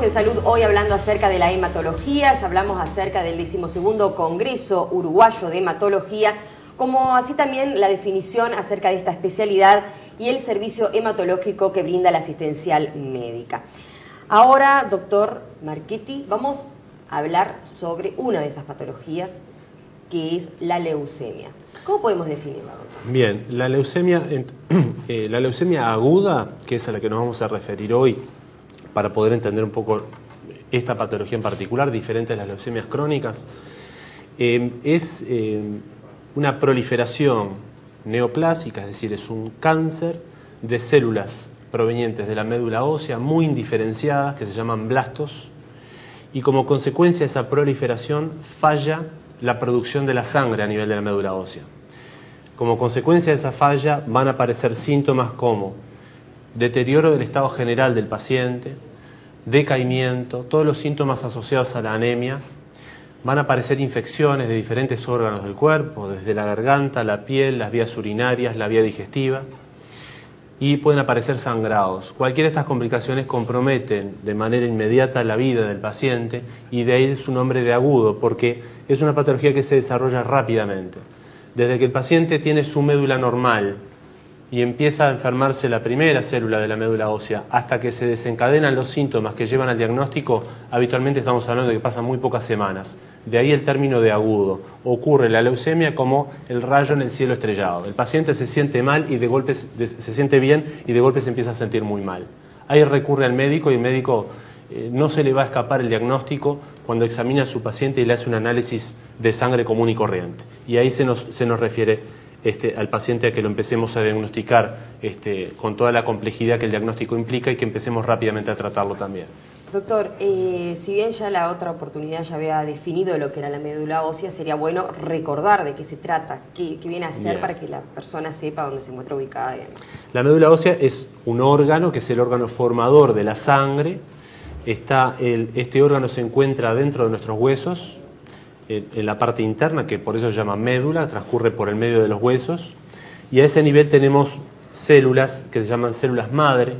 en Salud Hoy hablando acerca de la hematología, ya hablamos acerca del 12º Congreso Uruguayo de Hematología, como así también la definición acerca de esta especialidad y el servicio hematológico que brinda la asistencial médica. Ahora, doctor Marchetti, vamos a hablar sobre una de esas patologías, que es la leucemia. ¿Cómo podemos definirla, doctor? Bien, la leucemia aguda, que es a la que nos vamos a referir hoy, para poder entender un poco esta patología en particular, diferente a las leucemias crónicas, es una proliferación neoplásica, es decir, es un cáncer de células provenientes de la médula ósea muy indiferenciadas, que se llaman blastos, y como consecuencia de esa proliferación falla la producción de la sangre a nivel de la médula ósea. Como consecuencia de esa falla van a aparecer síntomas como deterioro del estado general del paciente, decaimiento, todos los síntomas asociados a la anemia. Van a aparecer infecciones de diferentes órganos del cuerpo, desde la garganta, la piel, las vías urinarias, la vía digestiva, y pueden aparecer sangrados. Cualquiera de estas complicaciones comprometen de manera inmediata la vida del paciente, y de ahí su nombre de agudo, porque es una patología que se desarrolla rápidamente. Desde que el paciente tiene su médula normal y empieza a enfermarse la primera célula de la médula ósea, hasta que se desencadenan los síntomas que llevan al diagnóstico, habitualmente estamos hablando de que pasan muy pocas semanas. De ahí el término de agudo. Ocurre la leucemia como el rayo en el cielo estrellado. El paciente se siente mal y de golpe se siente bien y de golpe se empieza a sentir muy mal. Ahí recurre al médico y el médico no se le va a escapar el diagnóstico cuando examina a su paciente y le hace un análisis de sangre común y corriente. Y ahí se nos refiere al paciente a que lo empecemos a diagnosticar con toda la complejidad que el diagnóstico implica y que empecemos rápidamente a tratarlo también. Doctor, si bien ya la otra oportunidad ya había definido lo que era la médula ósea, sería bueno recordar de qué se trata, qué viene a hacer. Bien. Para que la persona sepa dónde se encuentra ubicada. La médula ósea es un órgano que es el órgano formador de la sangre. Este órgano se encuentra dentro de nuestros huesos, en la parte interna, que por eso se llama médula, transcurre por el medio de los huesos, y a ese nivel tenemos células que se llaman células madre,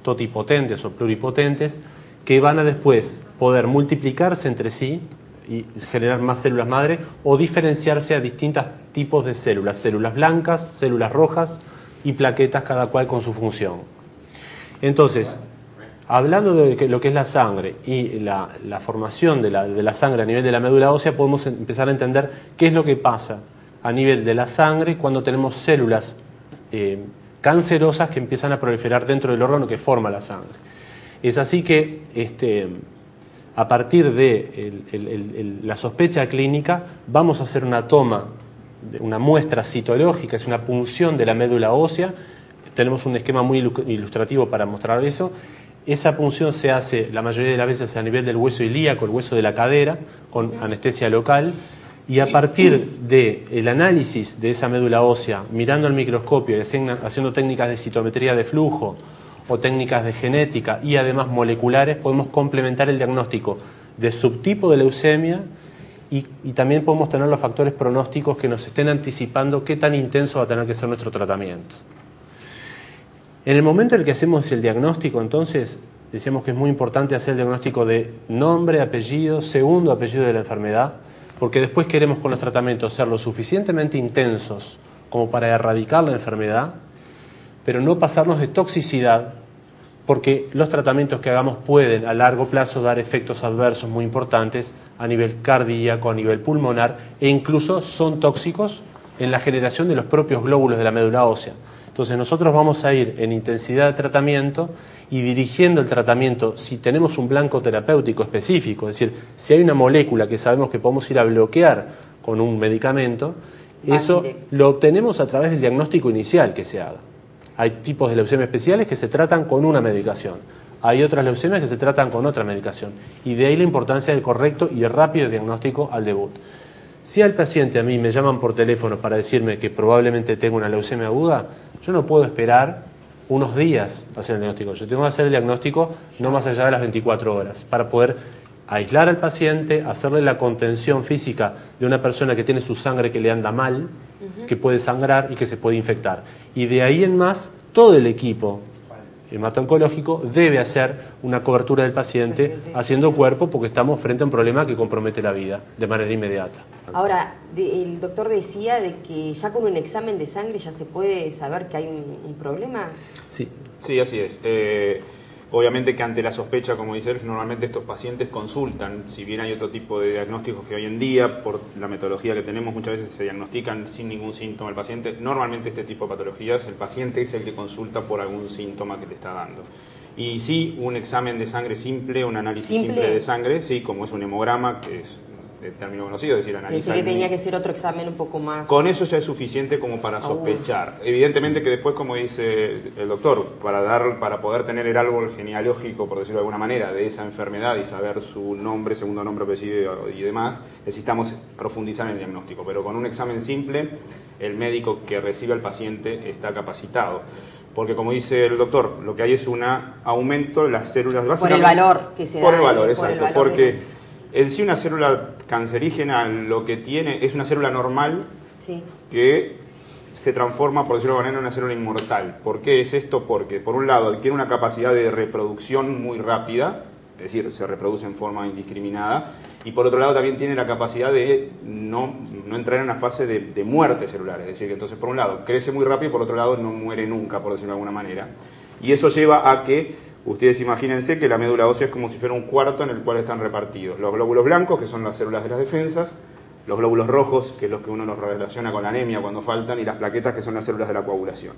totipotentes o pluripotentes, que van a después poder multiplicarse entre sí y generar más células madre o diferenciarse a distintos tipos de células, células blancas, células rojas y plaquetas, cada cual con su función. Entonces, hablando de lo que es la sangre y la formación de la sangre a nivel de la médula ósea, podemos empezar a entender qué es lo que pasa a nivel de la sangre cuando tenemos células cancerosas que empiezan a proliferar dentro del órgano que forma la sangre. Es así que a partir de la sospecha clínica vamos a hacer una toma, una muestra citológica, es una punción de la médula ósea. Tenemos un esquema muy ilustrativo para mostrar eso. Esa punción se hace la mayoría de las veces a nivel del hueso ilíaco, el hueso de la cadera, con anestesia local, y a partir del análisis de esa médula ósea, mirando al microscopio y haciendo técnicas de citometría de flujo o técnicas de genética y además moleculares, podemos complementar el diagnóstico de subtipo de leucemia y también podemos tener los factores pronósticos que nos estén anticipando qué tan intenso va a tener que ser nuestro tratamiento. En el momento en el que hacemos el diagnóstico, entonces, decíamos que es muy importante hacer el diagnóstico de nombre, apellido, segundo apellido de la enfermedad, porque después queremos con los tratamientos ser lo suficientemente intensos como para erradicar la enfermedad, pero no pasarnos de toxicidad, porque los tratamientos que hagamos pueden a largo plazo dar efectos adversos muy importantes a nivel cardíaco, a nivel pulmonar, e incluso son tóxicos en la generación de los propios glóbulos de la médula ósea. Entonces nosotros vamos a ir en intensidad de tratamiento y dirigiendo el tratamiento si tenemos un blanco terapéutico específico, es decir, si hay una molécula que sabemos que podemos ir a bloquear con un medicamento, eso lo obtenemos a través del diagnóstico inicial que se haga. Hay tipos de leucemias especiales que se tratan con una medicación, hay otras leucemias que se tratan con otra medicación, y de ahí la importancia del correcto y rápido diagnóstico al debut. Si al paciente a mí me llaman por teléfono para decirme que probablemente tengo una leucemia aguda, yo no puedo esperar unos días para hacer el diagnóstico. Yo tengo que hacer el diagnóstico no más allá de las 24 horas para poder aislar al paciente, hacerle la contención física de una persona que tiene su sangre que le anda mal, que puede sangrar y que se puede infectar. Y de ahí en más, todo el equipo hemato-oncológico, debe hacer una cobertura del paciente haciendo cuerpo, porque estamos frente a un problema que compromete la vida de manera inmediata. Ahora, el doctor decía de que ya con un examen de sangre ya se puede saber que hay un problema. Sí. Sí, así es. Obviamente que ante la sospecha, como dice él, normalmente estos pacientes consultan, si bien hay otro tipo de diagnósticos que hoy en día, por la metodología que tenemos, muchas veces se diagnostican sin ningún síntoma el paciente. Normalmente este tipo de patologías, el paciente es el que consulta por algún síntoma que le está dando. Y sí, un examen de sangre simple, un análisis simple de sangre, sí, como es un hemograma, que es de término conocido, es decir, analizar. Pensé que tenía que ser otro examen un poco más. Con eso ya es suficiente como para sospechar. Evidentemente que después, como dice el doctor, para poder tener el árbol genealógico, por decirlo de alguna manera, de esa enfermedad y saber su nombre, segundo nombre, apellido y demás, necesitamos profundizar en el diagnóstico. Pero con un examen simple, el médico que recibe al paciente está capacitado. Porque como dice el doctor, lo que hay es un aumento de las células. Por el valor que se da. Por el valor, exacto. Porque en sí una célula cancerígena lo que tiene es una célula normal que se transforma, por decirlo de alguna manera, en una célula inmortal. ¿Por qué es esto? Porque por un lado adquiere una capacidad de reproducción muy rápida, es decir, se reproduce en forma indiscriminada, y por otro lado también tiene la capacidad de no entrar en una fase de muerte celular, es decir, que entonces por un lado crece muy rápido y por otro lado no muere nunca, por decirlo de alguna manera. Y eso lleva a que ustedes imagínense que la médula ósea es como si fuera un cuarto en el cual están repartidos los glóbulos blancos, que son las células de las defensas, los glóbulos rojos, que es los que uno los relaciona con la anemia cuando faltan, y las plaquetas, que son las células de la coagulación.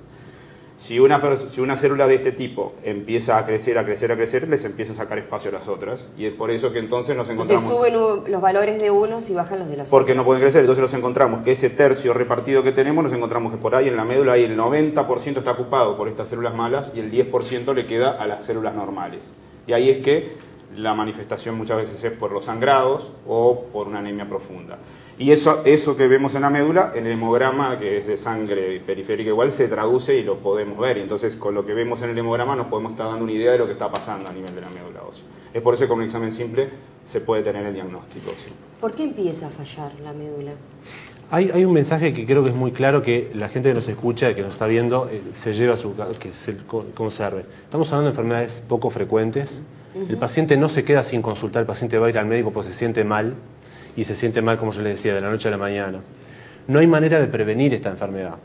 Si una célula de este tipo empieza a crecer, les empieza a sacar espacio a las otras, y es por eso que entonces nos encontramos... Entonces suben los valores de unos y bajan los de los porque otros. no pueden crecer, entonces nos encontramos que ese tercio repartido que tenemos, nos encontramos que por ahí en la médula ahí el 90% está ocupado por estas células malas y el 10% le queda a las células normales. Y ahí es que la manifestación muchas veces es por los sangrados o por una anemia profunda. Y eso que vemos en la médula, en el hemograma, que es de sangre periférica igual, se traduce y lo podemos ver. Y entonces con lo que vemos en el hemograma nos podemos estar dando una idea de lo que está pasando a nivel de la médula ósea. Es por eso que con un examen simple se puede tener el diagnóstico. Sí. ¿Por qué empieza a fallar la médula? Hay un mensaje que creo que es muy claro, que la gente que nos escucha, que nos está viendo, se lleva a su casa, que se conserve. Estamos hablando de enfermedades poco frecuentes. El paciente no se queda sin consultar, el paciente va a ir al médico porque se siente mal, y se siente mal, como yo les decía, de la noche a la mañana. No hay manera de prevenir esta enfermedad.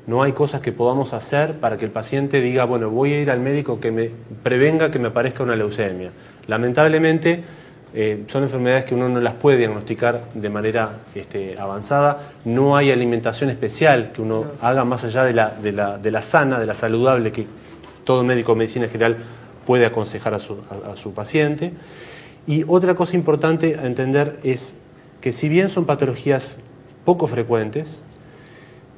No hay cosas que podamos hacer para que el paciente diga, bueno, voy a ir al médico que me prevenga que me aparezca una leucemia. Lamentablemente, son enfermedades que uno no las puede diagnosticar de manera avanzada. No hay alimentación especial que uno haga más allá de la sana, de la saludable, que todo médico de medicina general puede aconsejar a su paciente. Y otra cosa importante a entender es que si bien son patologías poco frecuentes,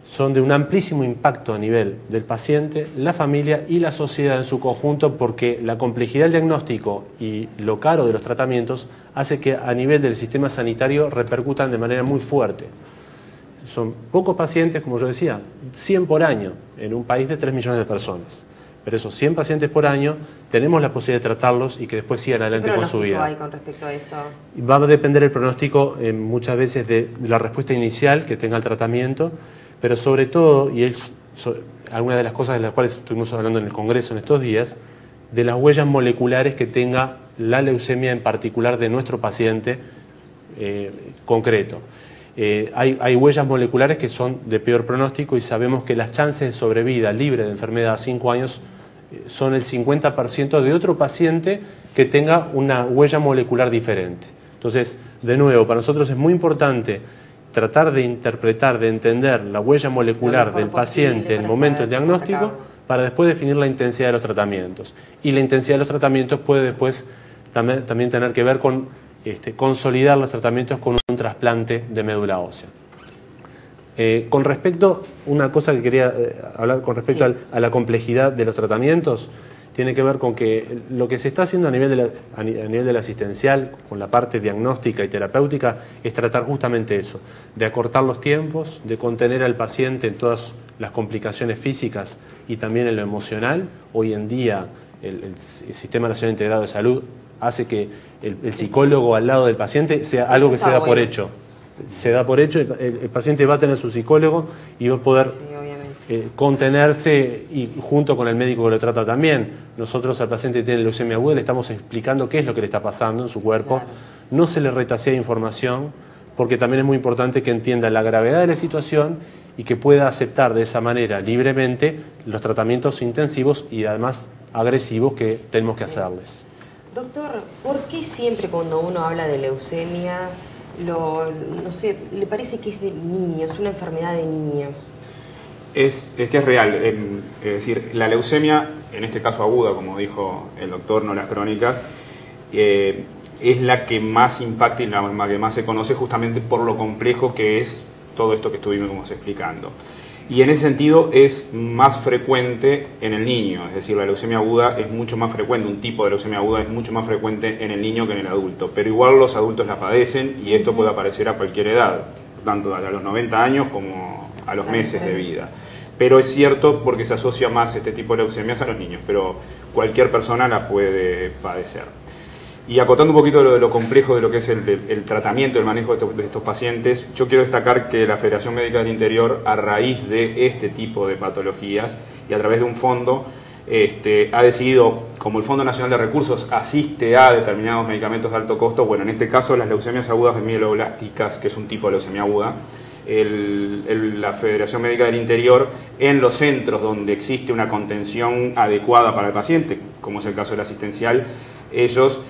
son de un amplísimo impacto a nivel del paciente, la familia y la sociedad en su conjunto, porque la complejidad del diagnóstico y lo caro de los tratamientos hace que a nivel del sistema sanitario repercutan de manera muy fuerte. Son pocos pacientes, como yo decía, 100 por año en un país de 3 millones de personas. Pero esos 100 pacientes por año tenemos la posibilidad de tratarlos y que después sigan adelante con su vida. ¿Qué pronóstico hay con respecto a eso? Va a depender el pronóstico muchas veces de la respuesta inicial que tenga el tratamiento, pero sobre todo, y es alguna de las cosas de las cuales estuvimos hablando en el Congreso en estos días, de las huellas moleculares que tenga la leucemia en particular de nuestro paciente concreto. Hay huellas moleculares que son de peor pronóstico y sabemos que las chances de sobrevida libre de enfermedad a 5 años son el 50% de otro paciente que tenga una huella molecular diferente. Entonces, de nuevo, para nosotros es muy importante tratar de interpretar, de entender la huella molecular del paciente en el momento del diagnóstico para después definir la intensidad de los tratamientos. Y la intensidad de los tratamientos puede después también tener que ver con consolidar los tratamientos con un trasplante de médula ósea. Con respecto, una cosa que quería hablar con respecto a la complejidad de los tratamientos, tiene que ver con que lo que se está haciendo a nivel de la asistencial, con la parte diagnóstica y terapéutica, es tratar justamente eso, de acortar los tiempos, de contener al paciente en todas las complicaciones físicas y también en lo emocional. Hoy en día el Sistema Nacional Integrado de Salud hace que el psicólogo al lado del paciente sea algo que se da por hecho. Se da por hecho, el paciente va a tener su psicólogo y va a poder contenerse y junto con el médico que lo trata también. Nosotros al paciente que tiene leucemia aguda le estamos explicando qué es lo que le está pasando en su cuerpo. Claro. No se le retasea información, porque también es muy importante que entienda la gravedad de la situación y que pueda aceptar de esa manera libremente los tratamientos intensivos y además agresivos que tenemos que hacerles. Doctor, ¿por qué siempre cuando uno habla de leucemia, no sé, le parece que es de niños, una enfermedad de niños? Es que es real, es decir, la leucemia, en este caso aguda, como dijo el doctor, no las crónicas, es la que más impacta y la que más se conoce justamente por lo complejo que es todo esto que estuvimos explicando. Y en ese sentido es más frecuente en el niño, es decir, la leucemia aguda es mucho más frecuente, un tipo de leucemia aguda es mucho más frecuente en el niño que en el adulto, pero igual los adultos la padecen y esto puede aparecer a cualquier edad, tanto a los 90 años como a los meses de vida. Pero es cierto porque se asocia más este tipo de leucemias a los niños, pero cualquier persona la puede padecer. Y acotando un poquito de lo complejo de lo que es el tratamiento, el manejo de estos pacientes, yo quiero destacar que la Federación Médica del Interior, a raíz de este tipo de patologías y a través de un fondo, ha decidido, como el Fondo Nacional de Recursos asiste a determinados medicamentos de alto costo, bueno, en este caso las leucemias agudas mieloblásticas, que es un tipo de leucemia aguda, la Federación Médica del Interior, en los centros donde existe una contención adecuada para el paciente, como es el caso del asistencial, ellos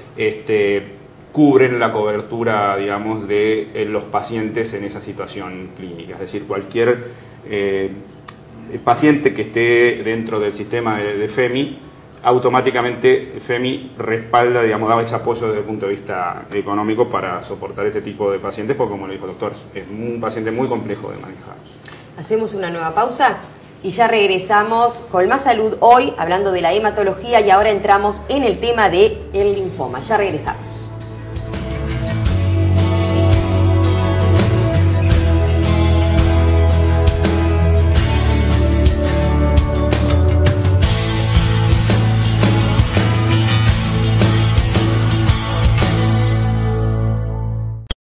cubren la cobertura, digamos, de los pacientes en esa situación clínica. Es decir, cualquier paciente que esté dentro del sistema de FEMI, automáticamente FEMI respalda, digamos, da ese apoyo desde el punto de vista económico para soportar este tipo de pacientes, porque como le dijo el doctor, es un paciente muy complejo de manejar. Hacemos una nueva pausa y ya regresamos con más salud hoy, hablando de la hematología, y ahora entramos en el tema del linfoma. Ya regresamos.